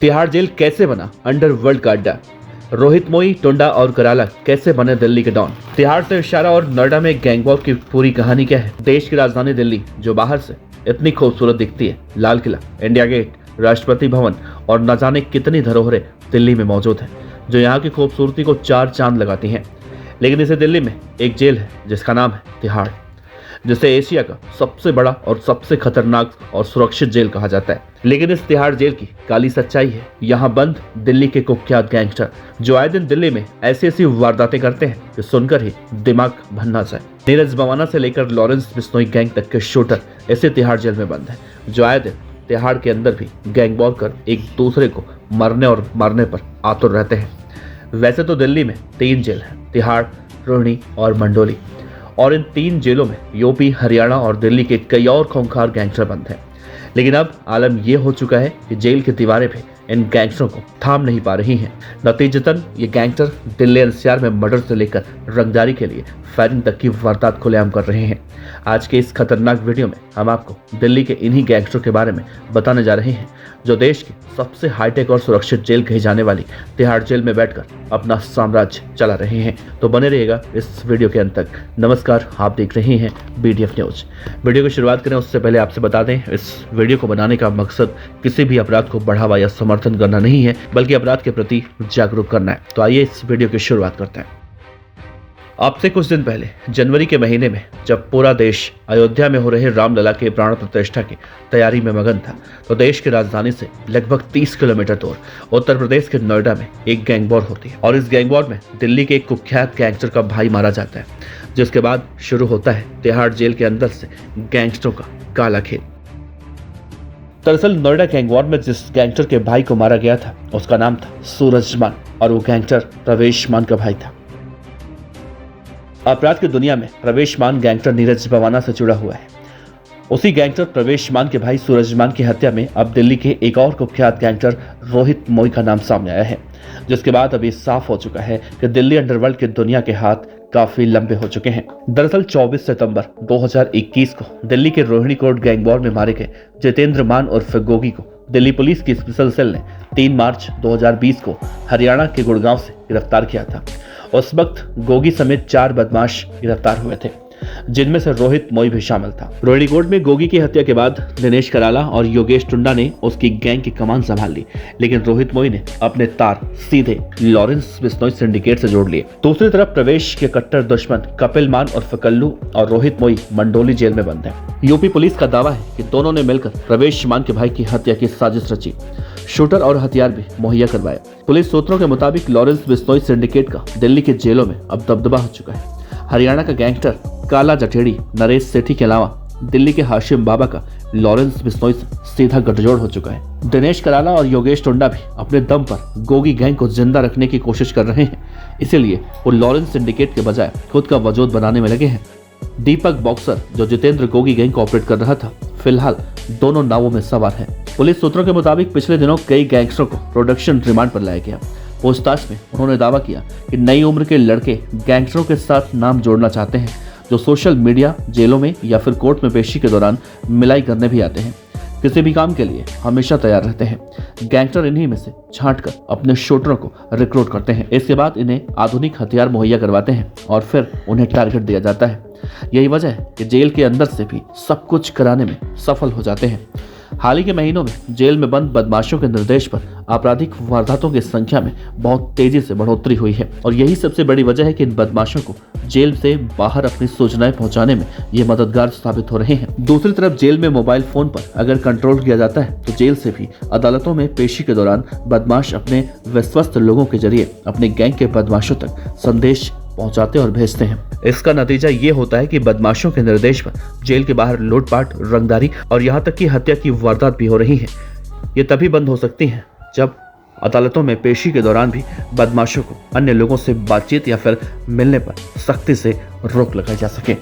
Tihar jail कैसे बना underworld का अड्डा? रोहित मोई, टुंडा और कराला कैसे बने दिल्ली के डॉन? तिहाड़ से इशारा और नोएडा में गैंगवॉर की पूरी कहानी क्या है? देश की राजधानी दिल्ली जो बाहर से इतनी खूबसूरत दिखती है, लाल किला, इंडिया गेट, राष्ट्रपति भवन और न जाने कितनी धरोहरें दिल्ली में मौजूद है जो यहाँ की खूबसूरती को चार चांद लगाती हैं। लेकिन इसे दिल्ली में एक जेल है जिसका नाम है तिहाड़, जिसे एशिया का सबसे बड़ा और सबसे खतरनाक और सुरक्षित जेल कहा जाता है। लेकिन इस तिहाड़ जेल की काली सच्चाई है, यहाँ बंद दिल्ली के कुख्यात गैंगस्टर जो आए दिन दिल्ली में ऐसी ऐसी वारदातें करते हैं कि सुनकर ही दिमाग भनना जाए। नीरज बवाना से लेकर लॉरेंस बिश्नोई गैंग तक के शूटर ऐसे तिहाड़ जेल में बंद है जो आए दिन तिहाड़ के अंदर भी गैंग वॉर कर एक दूसरे को मरने और मारने पर आतुर रहते हैं। वैसे तो दिल्ली में 3 जेल है, तिहाड़, रोहिणी और मंडोली, और इन 3 जेलों में यूपी, हरियाणा और दिल्ली के कई और खूंखार गैंगस्टर बंद हैं। लेकिन अब आलम यह हो चुका है कि जेल की दीवारें भी इन गैंगस्टरों को थाम नहीं पा रही हैं। नतीजतन ये गैंगस्टर दिल्ली एनसीआर में मर्डर से लेकर रंगदारी के लिए फायरिंग तक की वारदात खुलेआम कर रहे हैं। आज के इस खतरनाक वीडियो में हम आपको दिल्ली के इन्हीं गैंगस्टरों के बारे में बताने जा रहे हैं जो देश की सबसे हाईटेक और सुरक्षित जेल कही जाने वाली तिहाड़ जेल में बैठकर अपना साम्राज्य चला रहे हैं। तो बने रहिएगा इस वीडियो के अंत तक। नमस्कार, आप देख रहे हैं BDF न्यूज। वीडियो की शुरुआत करें उससे पहले आपसे बता दें, इस वीडियो को बनाने का मकसद किसी भी अपराध को बढ़ावा या समर्थन करना नहीं है, बल्कि अपराध के प्रति जागरूक करना है। तो आइए इस वीडियो की शुरुआत करते हैं। आपसे कुछ दिन पहले जनवरी के महीने में जब पूरा देश अयोध्या में हो रहे रामलला के प्राण प्रतिष्ठा की तैयारी में मगन था, तो देश की राजधानी से लगभग 30 किलोमीटर दूर उत्तर प्रदेश के नोएडा में एक गैंग वॉर होती है और इस गैंग वॉर में दिल्ली के एक कुख्यात गैंगस्टर का भाई मारा जाता है, जिसके बाद शुरू होता है तिहाड़ जेल के अंदर से गैंगस्टरों का काला खेल। दरअसल नोएडा गैंग वॉर में जिस गैंगस्टर के भाई को मारा गया था उसका नाम था सूरज मान और वो गैंगस्टर प्रवेश मान का भाई था। अपराध की दुनिया में प्रवेश मान गैंगस्टर नीरज बवाना से जुड़ा हुआ है। उसी गैंगस्टर प्रवेश मान के भाई सूरज मान की हत्या में अब दिल्ली के एक और कुख्यात गैंगस्टर रोहित मोई का नाम सामने आया है, जिसके बाद अभी साफ हो चुका है कि दिल्ली अंडरवर्ल्ड की दुनिया के हाथ काफी लंबे हो चुके हैं। दरअसल 24 सितंबर 2021 को दिल्ली के रोहिणी कोर्ट गैंग वॉर में मारे गए जितेंद्र मान उर्फ गोगी को दिल्ली पुलिस की स्पेशल सेल ने 3 मार्च 2020 को हरियाणा के गुड़गांव से गिरफ्तार किया था। उस वक्त गोगी समेत 4 बदमाश गिरफ्तार हुए थे, जिनमें से रोहित मोई भी शामिल था। रोहिणी कोर्ट में गोगी की हत्या के बाद दिनेश कराला और योगेश टुंडा ने उसकी गैंग की कमान संभाल ली, लेकिन रोहित मोई ने अपने तार सीधे लॉरेंस बिश्नोई सिंडिकेट से जोड़ लिए। दूसरी तरफ प्रवेश के कट्टर दुश्मन कपिल मान उर्फ कल्लू और रोहित मोई मंडोली जेल में बंद है। यूपी पुलिस का दावा है कि दोनों ने मिलकर प्रवेश मान के भाई की हत्या की साजिश रची, शूटर और हथियार भी मुहैया करवाए। पुलिस सूत्रों के मुताबिक लॉरेंस बिश्नोई सिंडिकेट का दिल्ली के जेलों में अब दबदबा हो चुका है। हरियाणा का गैंगस्टर काला जठेड़ी नरेश सेठी के अलावा दिल्ली के हाशिम बाबा का लॉरेंस बिश्नोई से सीधा गठजोड़ हो चुका है। दिनेश कराला और योगेश टुंडा भी अपने दम पर गोगी गैंग को जिंदा रखने की कोशिश कर रहे हैं, इसीलिए वो लॉरेंस सिंडिकेट के बजाय खुद का वजूद बनाने में लगे हैं। दीपक बॉक्सर जो जितेंद्र गोगी गैंग को ऑपरेट कर रहा था, फिलहाल दोनों नावों में सवार है। पुलिस सूत्रों के मुताबिक पिछले दिनों कई गैंगस्टरों को प्रोडक्शन रिमांड पर लाया गया। पूछताछ में उन्होंने दावा किया कि नई उम्र के लड़के गैंगस्टरों के साथ नाम जोड़ना चाहते हैं जो सोशल मीडिया, जेलों में या फिर कोर्ट में पेशी के दौरान मिलाई करने भी आते हैं। किसी भी काम के लिए हमेशा तैयार रहते हैं। गैंगस्टर इन्हीं में से छांटकर अपने शूटरों को रिक्रूट करते हैं। इसके बाद इन्हें आधुनिक हथियार मुहैया करवाते हैं और फिर उन्हें टारगेट दिया जाता है। यही वजह है कि जेल के अंदर से भी सब कुछ कराने में सफल हो जाते हैं। हाल ही के महीनों में जेल में बंद बदमाशों के निर्देश पर आपराधिक वारदातों की संख्या में बहुत तेजी से बढ़ोतरी हुई है और यही सबसे बड़ी वजह है कि इन बदमाशों को जेल से बाहर अपनी सूचनाएं पहुंचाने में ये मददगार साबित हो रहे हैं। दूसरी तरफ जेल में मोबाइल फोन पर अगर कंट्रोल किया जाता है तो जेल से भी अदालतों में पेशी के दौरान बदमाश अपने विश्वस्त लोगों के जरिए अपने गैंग के बदमाशों तक संदेश पहुंचाते और भेजते हैं। इसका नतीजा ये होता है कि बदमाशों के निर्देश पर जेल के बाहर लूटपाट, रंगदारी और यहाँ तक कि हत्या की वारदात भी हो रही है। ये तभी बंद हो सकती है जब अदालतों में पेशी के दौरान भी बदमाशों को अन्य लोगों से बातचीत या फिर मिलने पर सख्ती से रोक लगाई जा सके।